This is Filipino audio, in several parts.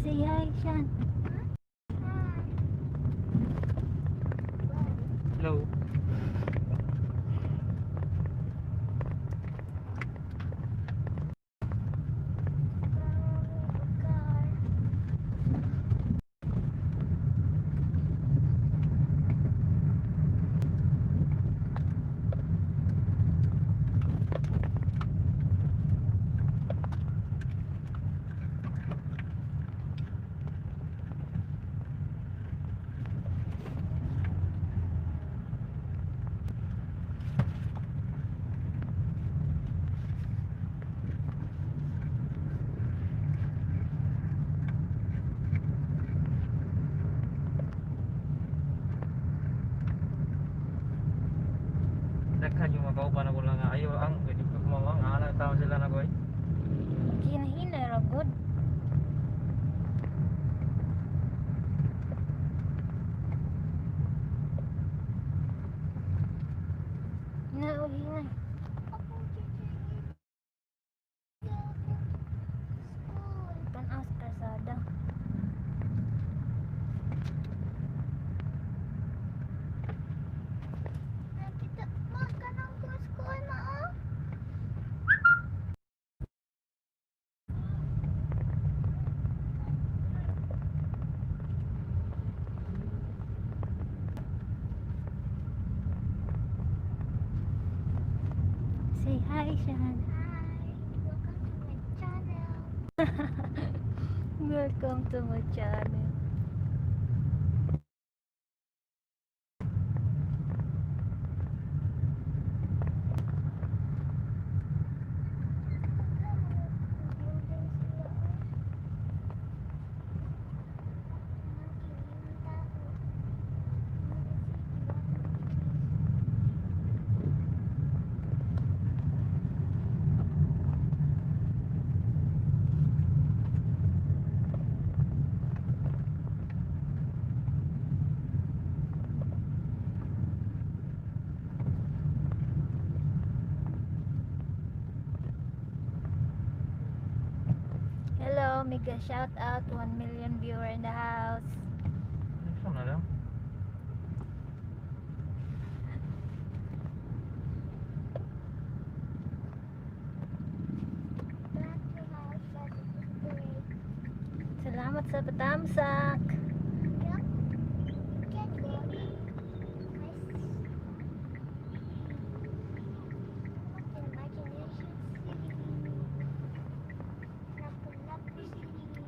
Say hi, Sean. Hello. Daghan yung makauban ako lang nga ayo ang pwede ko kumawang nga tao sila na ko eh. Hina-hina ra good. Hina. Panas kasada. Kita makan ang school na oh. Say hi, Sean. Hi. Welcome to my channel. Hello, mega shout out 1 million viewer in the house. Saan na lang? Salamat sa patamsak.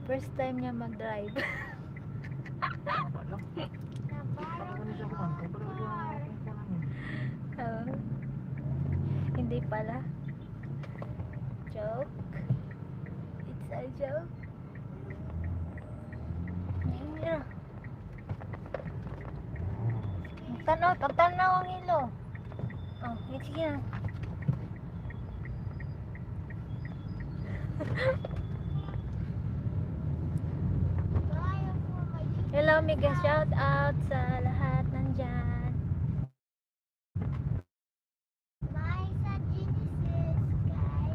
First time niya mag-drive. Wala. Ano siya kuman? Pero Oh, hindi pala. Joke. It's a joke. Hindi. Tanaw ang ilo. Oh, sige na. Hello, mega shout out sa lahat nandyan. May sa Genesis kay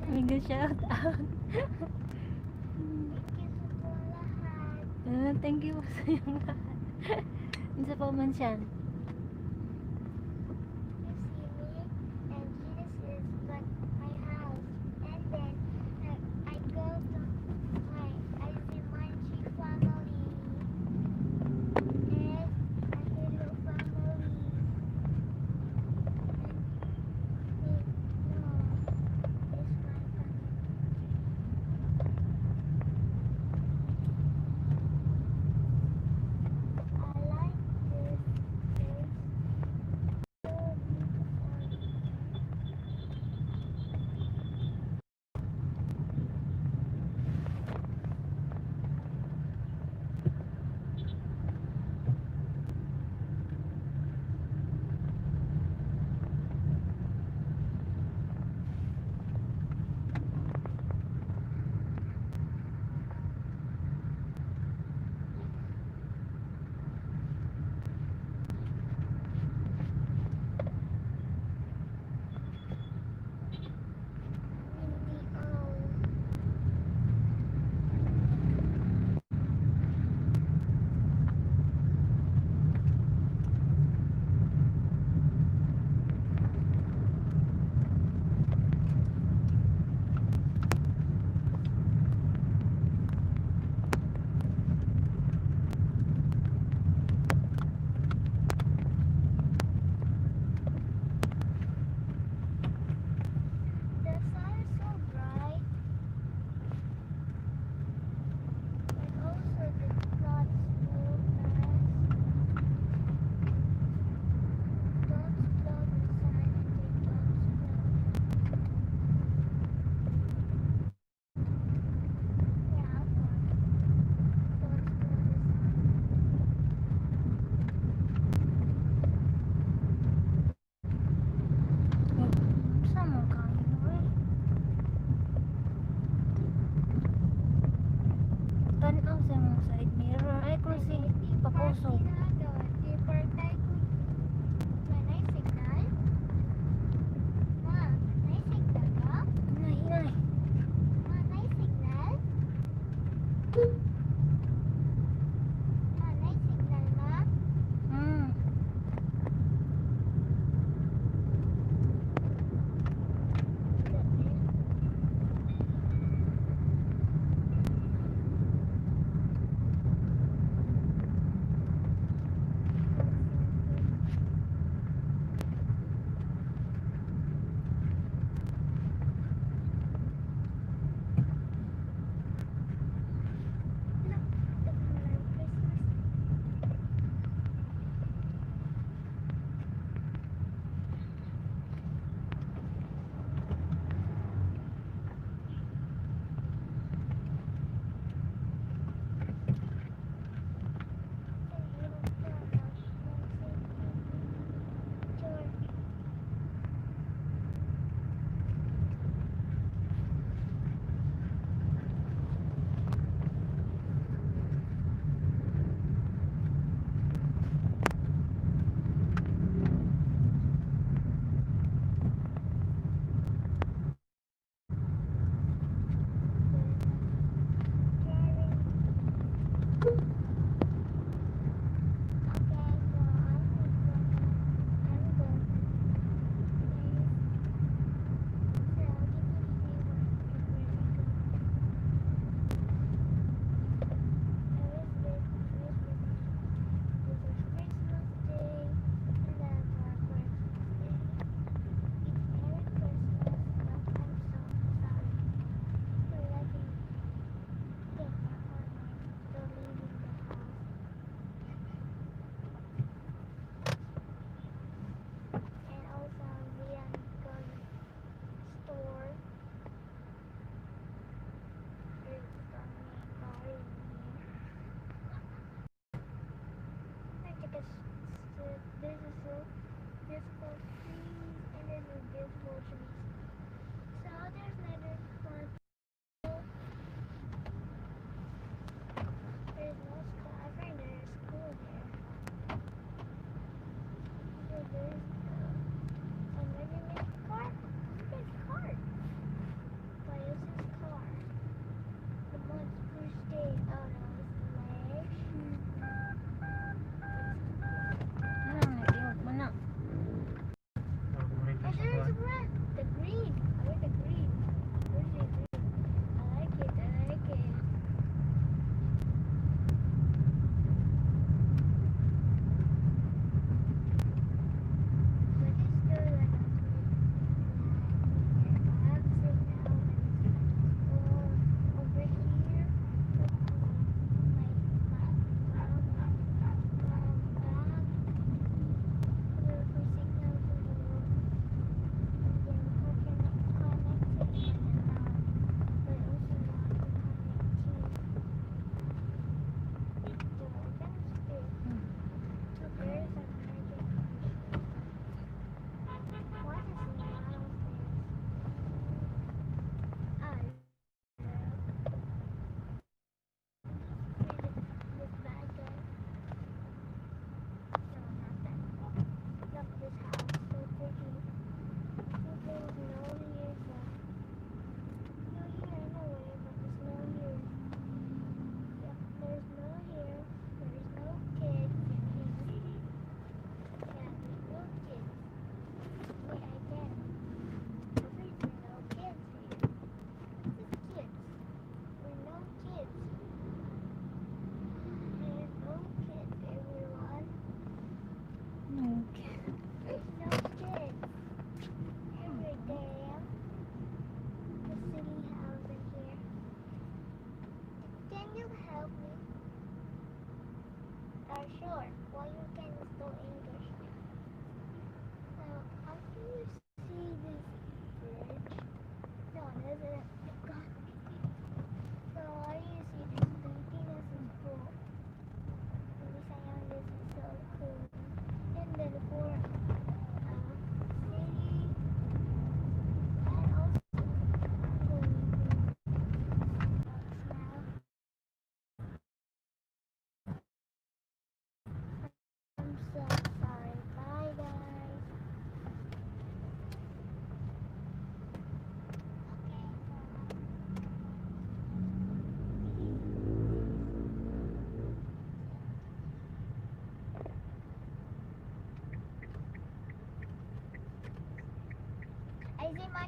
mega shout out. Thank you sa iyong lahat. Isa pa man siya. kusog. Hinay, hinay. Hmm.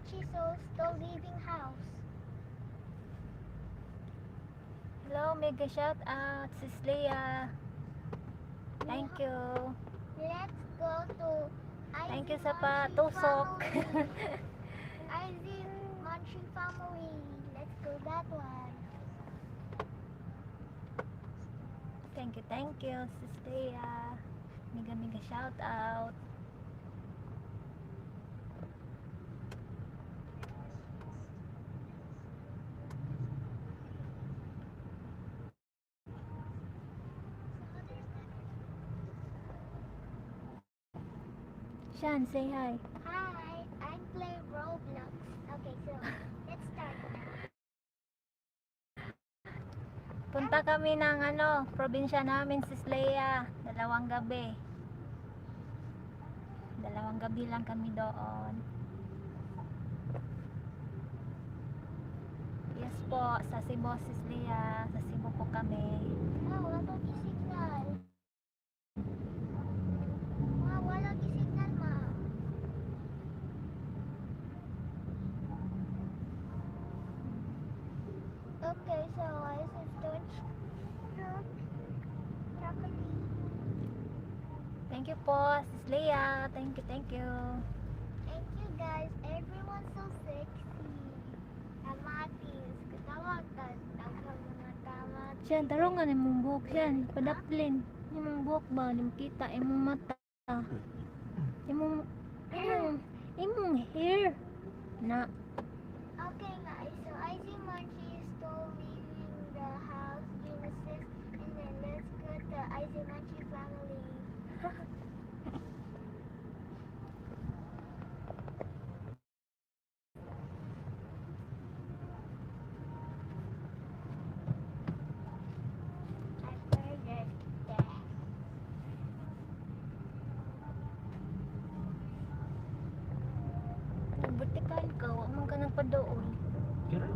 Manchi still leaving house. Hello, mega shout out, Sis Leah. Thank you. Let's go to Thank you sa Manchi patusok. family. Izzy Manchi family. Let's go that one. Thank you, Sis Leah. Mega shout out. Shan, say hi. Hi, I'm playing Roblox. Okay, so let's start now. Punta kami ng probinsya namin, Sis Leah. Dalawang gabi lang kami doon. Yes po, sa Cebu, Sis Leah. Sa Cebu po kami. Oh, wala yung signal. Wala yung signal, ma. Okay, so I said don't broccoli. Thank you po, Sis Leah. Thank you. Thank you guys. Everyone's so sexy. Tamatis. Katawag ka. Tawag mga tamatis. Shan, taro nga nimong buhok, Shan. Padaplin. Nimong buhok ba? Nimong kita, imong mata. Imong hair. Na. Okay guys, so Izzy Manchi is still leaving the house Genesis, and then let's go to Izzy Manchi family. I forget that. Vertikal ka, wag man ka nagpadool. Kira?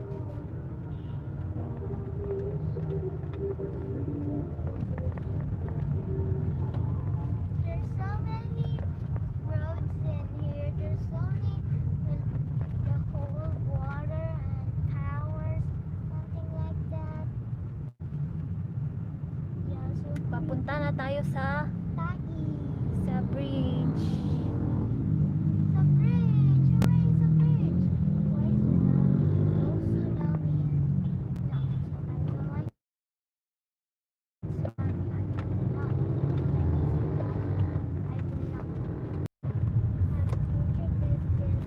There's so many roads in here. There's so many the whole water and towers, something like that. Yeah, so Papunta na tayo sa Taki. bridge. It's a bridge! Hooray, it's a bridge! Why is it no tsunami? No, I don't like tsunami. I do not like tsunami. I do not have future distance.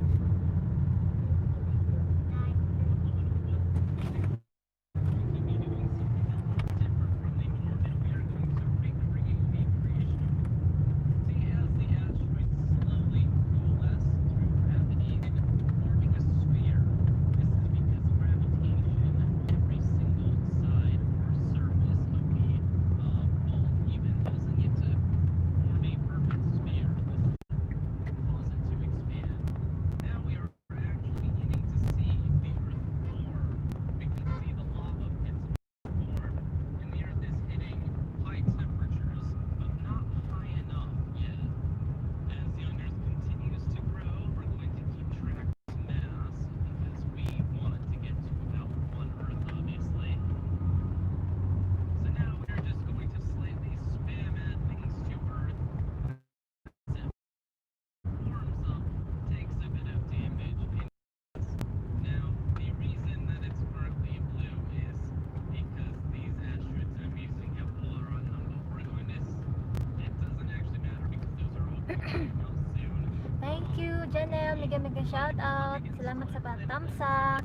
Thank you, Janelle. Mega shout out. Salamat sa pag-thumbs up.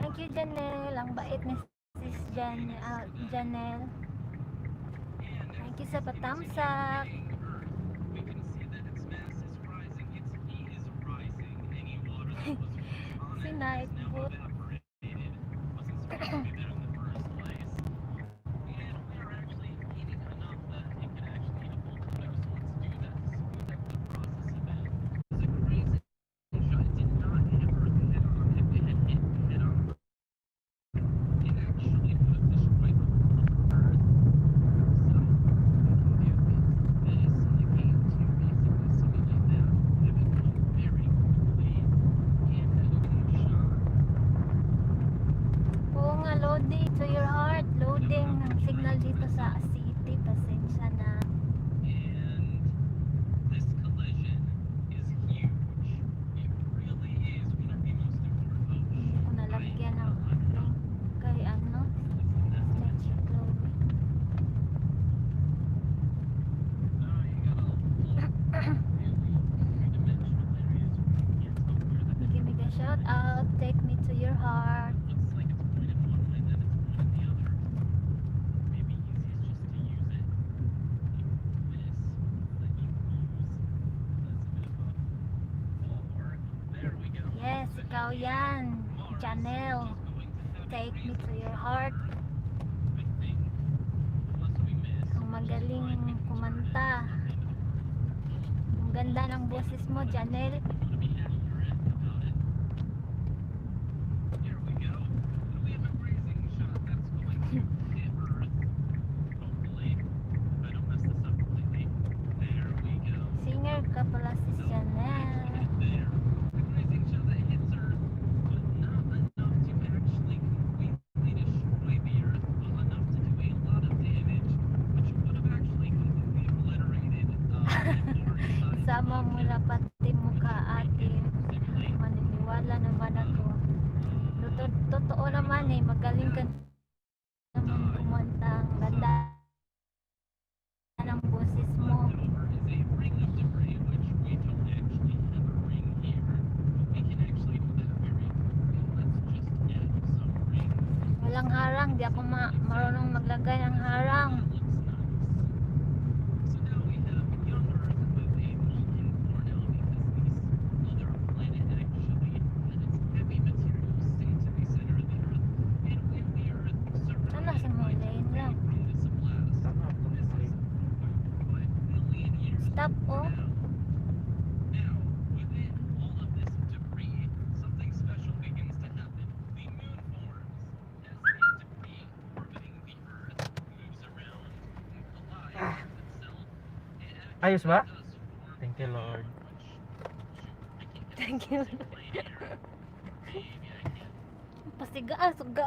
Thank you, Janelle. Ang bait ni Sis Janelle. Thank you sa patamsak. Si Nightwood. Oo nga, loading to your heart. Loading ng signal dito sa city. Pasensya na. Hindi ko nalagyan ng link kay ano. Statue Chloe. Mega shout out. Take me to your heart. Yes, ikaw yan. Janelle. Take me to your heart. Ang magaling kumanta. Ang ganda ng boses mo, Janelle. Singer ka pala si Janelle. Isama mo na pati mukha ate. Maniniwala naman ako. Totoo naman eh. Magaling ka naman kumanta. Ang ganda ng boses mo. Walang harang. Di ako marunong maglagay ng harang. Ano si Marlene lang? Stop oh. Ayos ba? Thank you, Lord. Thank you. Pasiga, suga.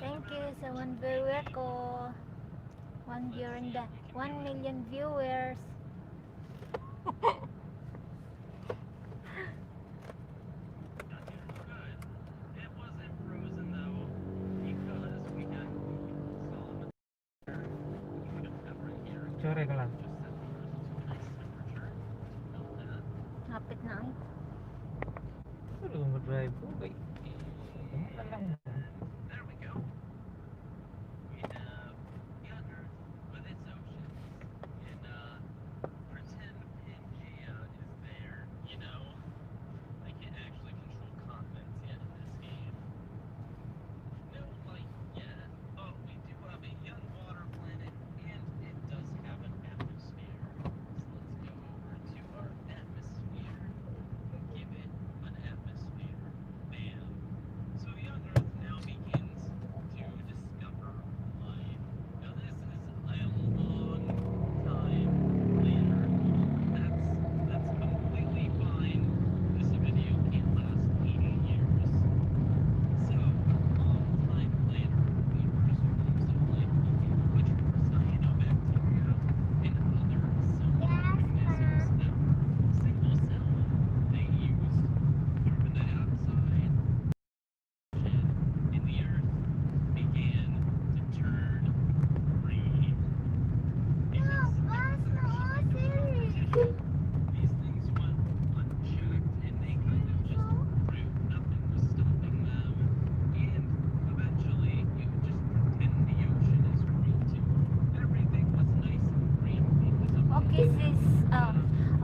Thank you sa 1 viewer ko. 1 viewer and 1 million viewers. Sure ka lang. Hapit na eh. Pero mag-drive ko. Okay. Ano lang.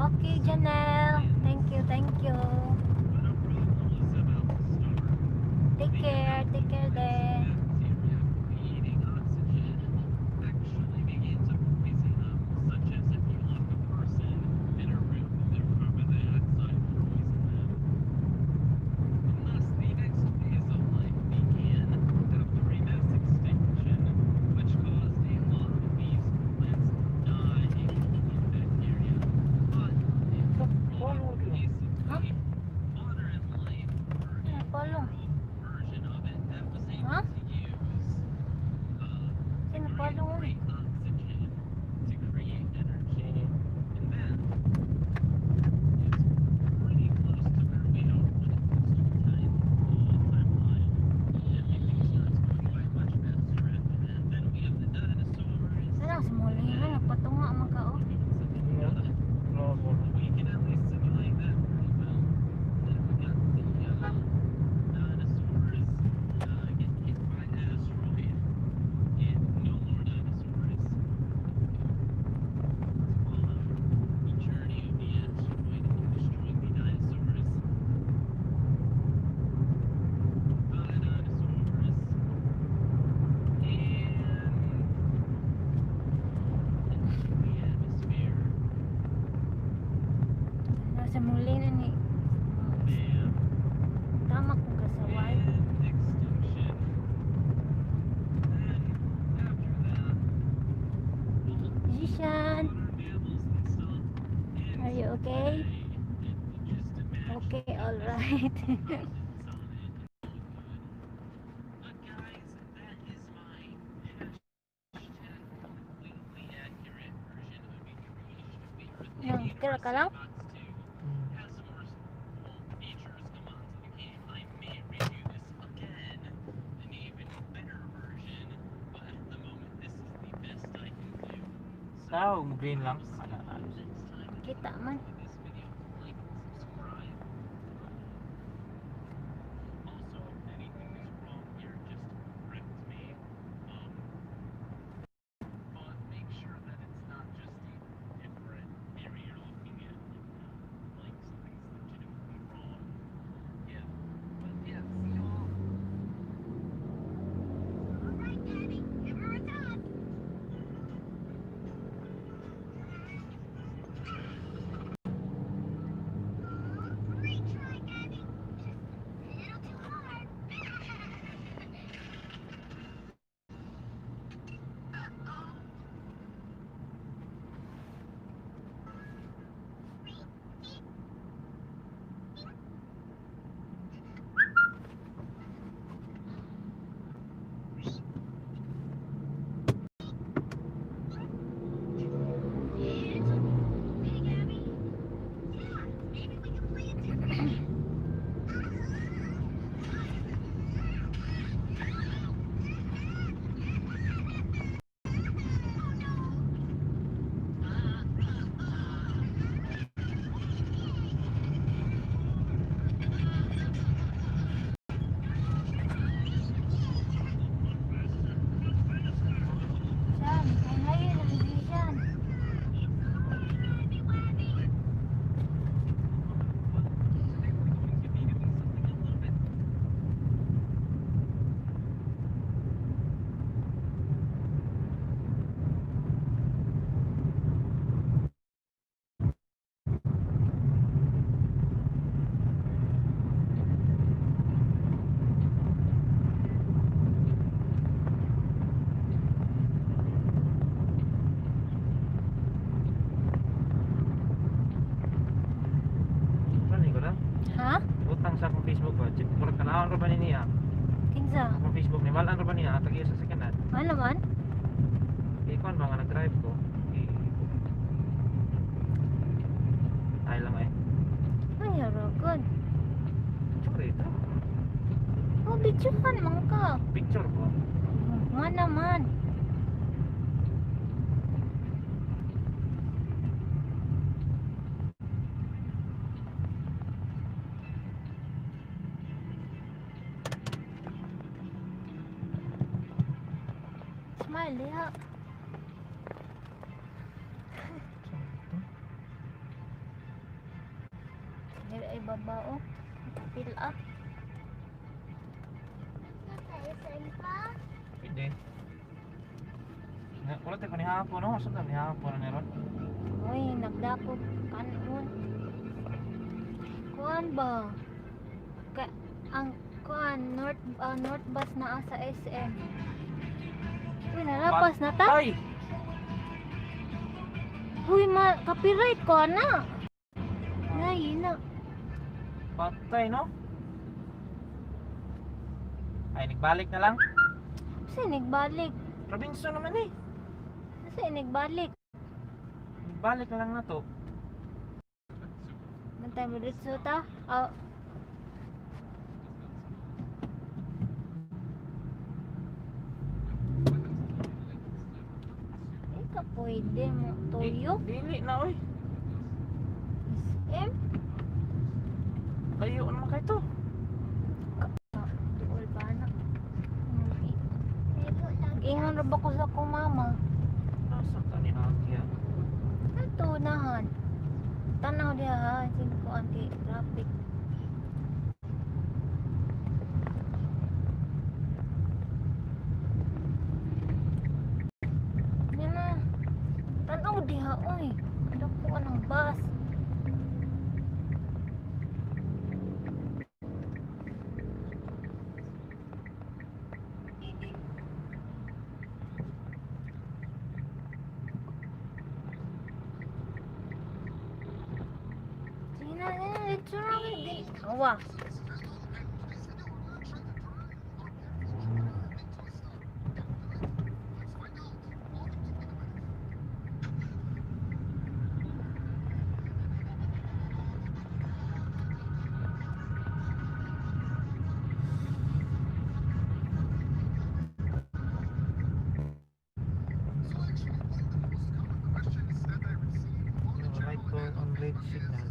Okay, Janelle. Thank you, thank you. Take care din. Ha? Sino palong? Ha? Sino palong? Sana si Molina nagpatunga man ka oh. Nasa Molina ni tama kong kasaway. Zishan, are you okay? Okay, alright. Yang tira ka lang? Sao, green lang. Kita man. Saan? Ay, ngayon, hindi siyan. Ano ko na? Ha? Utang sa akong Facebook ba? Murag kanahon ra ba ni niya? Kinsa? Akong Facebook ni malan ra ba niya? Tagi sa sakanan. Ano man? Ikuan ba nga nag-drive ko? Ay lang eh. Ay, haragon. Sorry ito. Oh, bidyuhan mga ka. Picture ko. Nga naman. Smile, ya. ah. Nasa SM pa? Pwede. Wala tayo panihapon, no? Saan tayo panihapon na meron? Uy, nagdapot kanon. Kuan ba? Ang kuan north bus na sa SM. Uy, nalapas na ta. Ay! Uy, copyright ko na. Nay na. Patay, no? Ay, nagbalik na lang. Kasi nagbalik. Probinsya naman eh. Kasi nagbalik. Nagbalik na lang na to. Mantay mo dito ta. Ah. Ika pwede mo tuyo. Dili na, oy. SM. Layo naman kayo to. Tuol ba na? Ego lang. Ingon ra ba ko sa akong mama? Nasa ka ni Nakia? Ito nahan. Tanaw diha ha. Sin ko anti-traffic. Yan na. Tanaw diha oy. Dako ang bus. Sina ito na din. Awa. Right turn on red signal.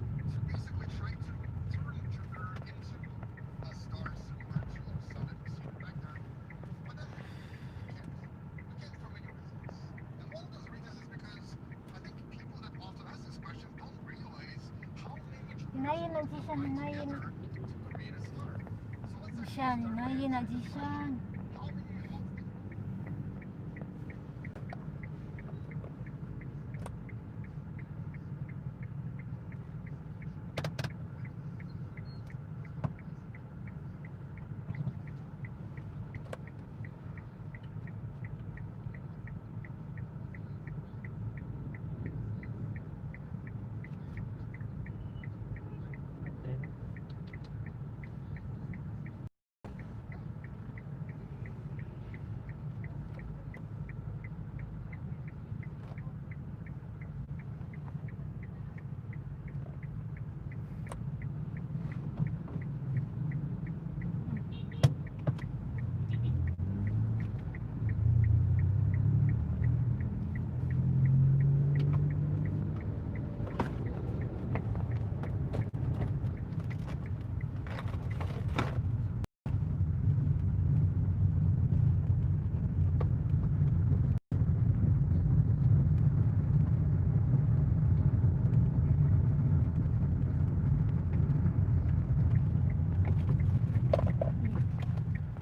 Hinayin na siya, hinayin. Siya, hinayin na siya.